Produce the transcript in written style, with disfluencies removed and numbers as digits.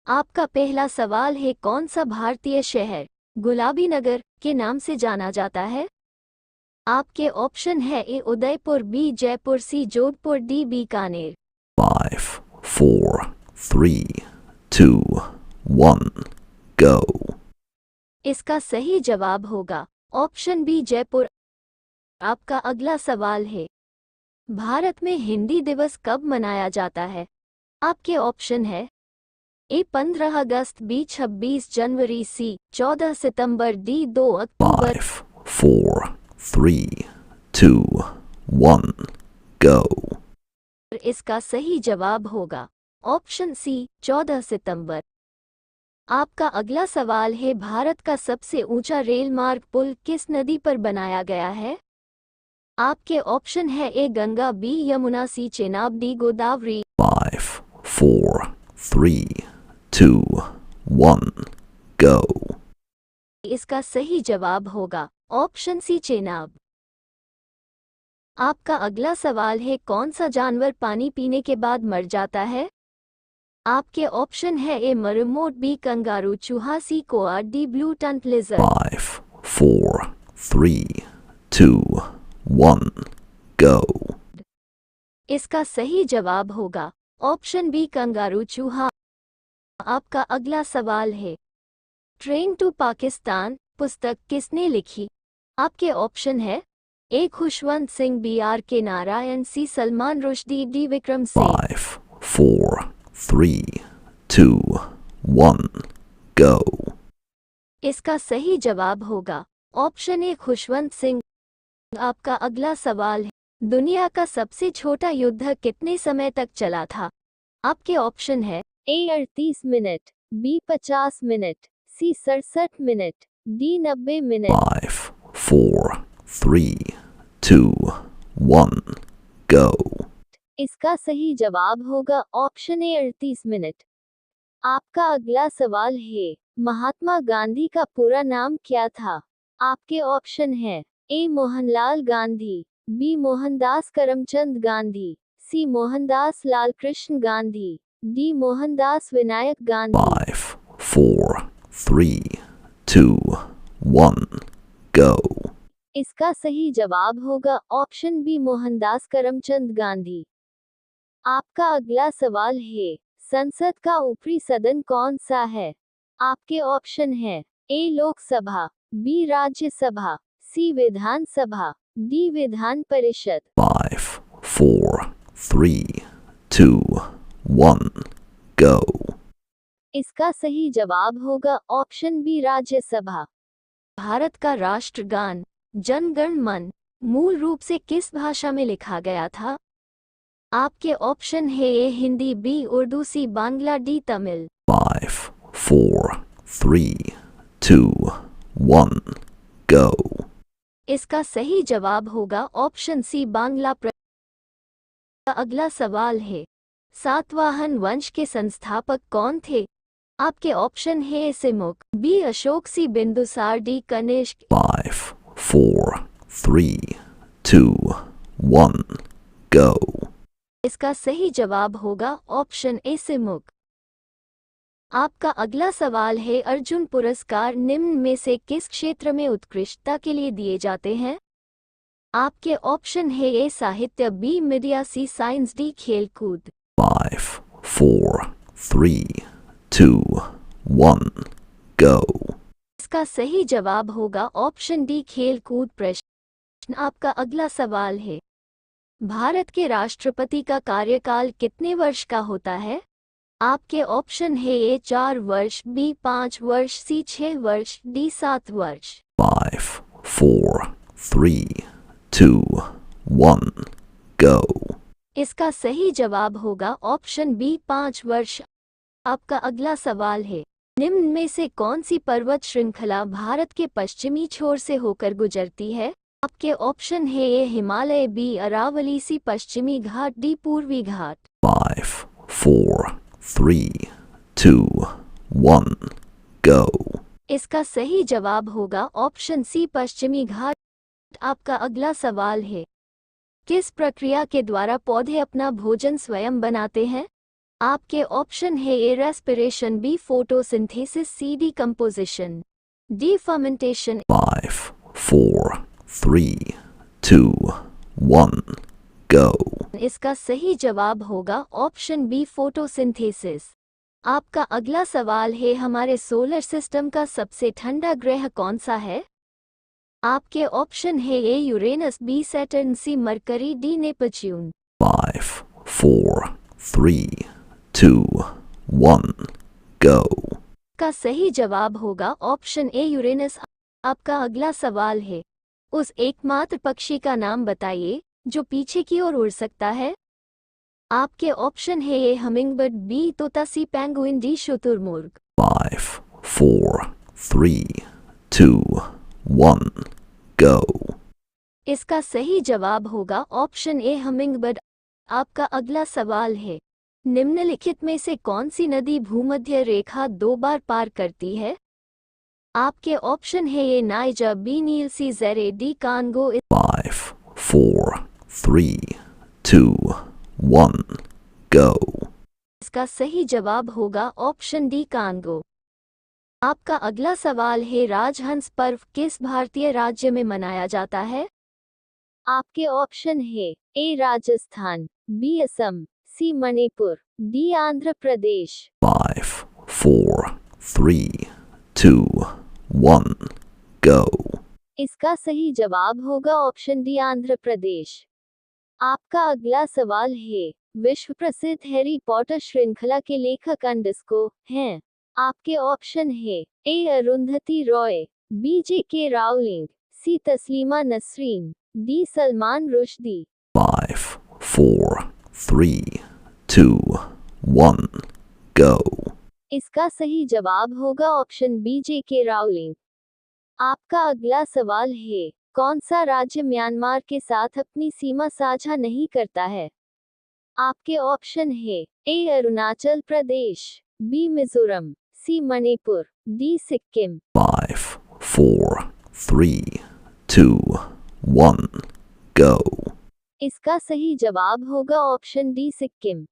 आपका पहला सवाल है, कौन सा भारतीय शहर गुलाबी नगर के नाम से जाना जाता है? आपके ऑप्शन है ए उदयपुर, बी जयपुर, सी जोधपुर, डी बीकानेर। 5, 4, 3, 2, 1, go. इसका सही जवाब होगा ऑप्शन बी जयपुर। आपका अगला सवाल है, भारत में हिंदी दिवस कब मनाया जाता है? आपके ऑप्शन है ए 15 अगस्त, बी 26 जनवरी, सी 14 सितंबर, डी 2 अक्टूबर। 5, 4, 3, 2, 1, go. इसका सही जवाब होगा ऑप्शन सी 14 सितंबर। आपका अगला सवाल है, भारत का सबसे ऊंचा रेल मार्ग पुल किस नदी पर बनाया गया है? आपके ऑप्शन है ए गंगा, बी यमुना, सी चेनाब, डी गोदावरी। 5, 4, 3, 2, 1, go. इसका सही जवाब होगा ऑप्शन सी चेनाब। आपका अगला सवाल है, कौन सा जानवर पानी पीने के बाद मर जाता है? आपके ऑप्शन है ए मरमोट, बी कंगारू चूहा, सी कोआ, D blue turned lizard. 5, 4, 3, 2, 1, go. इसका सही जवाब होगा ऑप्शन बी कंगारू चूहा। आपका अगला सवाल है, ट्रेन टू पाकिस्तान पुस्तक किसने लिखी? आपके ऑप्शन है ए खुशवंत सिंह, बी आर के नारायण, सी सलमान रुश्दी, डी विक्रम सिंह। 5, 4, 3, 2, 1, go. इसका सही जवाब होगा ऑप्शन ए खुशवंत सिंह। आपका अगला सवाल है, दुनिया का सबसे छोटा युद्ध कितने समय तक चला था? आपके ऑप्शन है ए 38 मिनट, बी 50 मिनट, सी 67 मिनट, डी 90 मिनट। 5, 4, 3, 2, 1, go. इसका सही जवाब होगा ऑप्शन ए 38 मिनट। आपका अगला सवाल है, महात्मा गांधी का पूरा नाम क्या था? आपके ऑप्शन है ए मोहनलाल गांधी, बी मोहनदास करमचंद गांधी, सी मोहनदास लाल कृष्ण गांधी, डी मोहनदास विनायक गांधी। 5, 4, 3, 2, 1, go. इसका सही जवाब होगा ऑप्शन बी मोहनदास करमचंद गांधी। आपका अगला सवाल है, संसद का ऊपरी सदन कौन सा है? आपके ऑप्शन है ए लोकसभा, बी राज्यसभा, सी विधान सभा, डी विधान परिषद। 5, 4, 3, 2, 1, go. इसका सही जवाब होगा ऑप्शन बी राज्यसभा। भारत का राष्ट्रगान जन गण मन मूल रूप से किस भाषा में लिखा गया था? आपके ऑप्शन है ए हिंदी, बी उर्दू, सी बांग्ला, डी तमिल। 5, 4, 3, 2, 1, go. इसका सही जवाब होगा ऑप्शन सी बांग्ला। अगला सवाल है, सातवाहन वंश के संस्थापक कौन थे? आपके ऑप्शन है ए सिमुक, बी अशोक, सी बिंदुसार, डी कनिष्क। 5, 4, 3, 2, 1, go. इसका सही जवाब होगा ऑप्शन ए सिमुक। आपका अगला सवाल है, अर्जुन पुरस्कार निम्न में से किस क्षेत्र में उत्कृष्टता के लिए दिए जाते हैं? आपके ऑप्शन है ए साहित्य, बी मीडिया, सी साइंस, डी खेलकूद। 5, 4, 3, 2, 1, go. इसका सही जवाब होगा ऑप्शन डी खेलकूद। प्रश्न आपका अगला सवाल है, भारत के राष्ट्रपति का कार्यकाल कितने वर्ष का होता है? आपके ऑप्शन है ए 4 वर्ष, बी 5 वर्ष, सी 6 वर्ष, डी 7 वर्ष। 5, 4, 3, 2, 1, go. इसका सही जवाब होगा ऑप्शन बी 5 वर्ष। आपका अगला सवाल है, निम्न में से कौन सी पर्वत श्रृंखला भारत के पश्चिमी छोर से होकर गुजरती है? आपके ऑप्शन है ए हिमालय, बी अरावली, सी पश्चिमी घाट, डी पूर्वी घाट। 5, 4, 3, 2, 1, go. इसका सही जवाब होगा ऑप्शन सी पश्चिमी घाट। आपका अगला सवाल है, किस प्रक्रिया के द्वारा पौधे अपना भोजन स्वयं बनाते हैं? आपके ऑप्शन है ए रेस्पिरेशन, बी फोटोसिंथेसिस, सी डिकम्पोजिशन, डी फर्मेंटेशन। 5, 4, 3, 2, 1, go. इसका सही जवाब होगा ऑप्शन बी फोटोसिंथेसिस। आपका अगला सवाल है, हमारे सोलर सिस्टम का सबसे ठंडा ग्रह कौन सा है? आपके ऑप्शन है ए Uranus, B Saturn, C Mercury, D Neptune. 5, 4, 3, 2, 1, go. का सही जवाब होगा ऑप्शन ए यूरेनस। आपका अगला सवाल है, उस एकमात्र पक्षी का नाम बताइए जो पीछे की ओर उड़ सकता है। आपके ऑप्शन है ए हमिंगबर्ड, बी तोता, सी पेंगुइन, डी शुतुरमुर्ग। 5, 4, 3, 2, 1, go. इसका सही जवाब होगा ऑप्शन ए हमिंगबर्ड। आपका अगला सवाल है, निम्नलिखित में से कौन सी नदी भूमध्य रेखा 2 बार पार करती है? आपके ऑप्शन है ए नाइजर, बी नील, सी ज़ेरे, डी कांगो। 5, 4, 3, 2, 1, go. इसका सही जवाब होगा ऑप्शन डी कांगो। आपका अगला सवाल है, राजहंस पर्व किस भारतीय राज्य में मनाया जाता है? आपके ऑप्शन है ए राजस्थान, बी असम, सी मणिपुर, डी आंध्र प्रदेश। 5, 4, 3, 2, 1, go. इसका सही जवाब होगा ऑप्शन डी आंध्र प्रदेश। आपका अगला सवाल है, विश्व प्रसिद्ध हैरी पॉटर श्रृंखला के लेखक अंडस्को हैं? आपके ऑप्शन है ए अरुंधति रॉय, बी जे के रावलिंग, सी तस्लीमा नसरीन, डी सलमान रुश्दी। 5, 4, 3, 2, 1, go. इसका सही जवाब होगा ऑप्शन बी जे के रावलिंग। आपका अगला सवाल है, कौन सा राज्य म्यांमार के साथ अपनी सीमा साझा नहीं करता है? आपके ऑप्शन है ए अरुणाचल प्रदेश, बी मिजोरम, सी मणिपुर, डी सिक्किम। 5, 4, 3, 2, 1, go. इसका सही जवाब होगा ऑप्शन डी सिक्किम।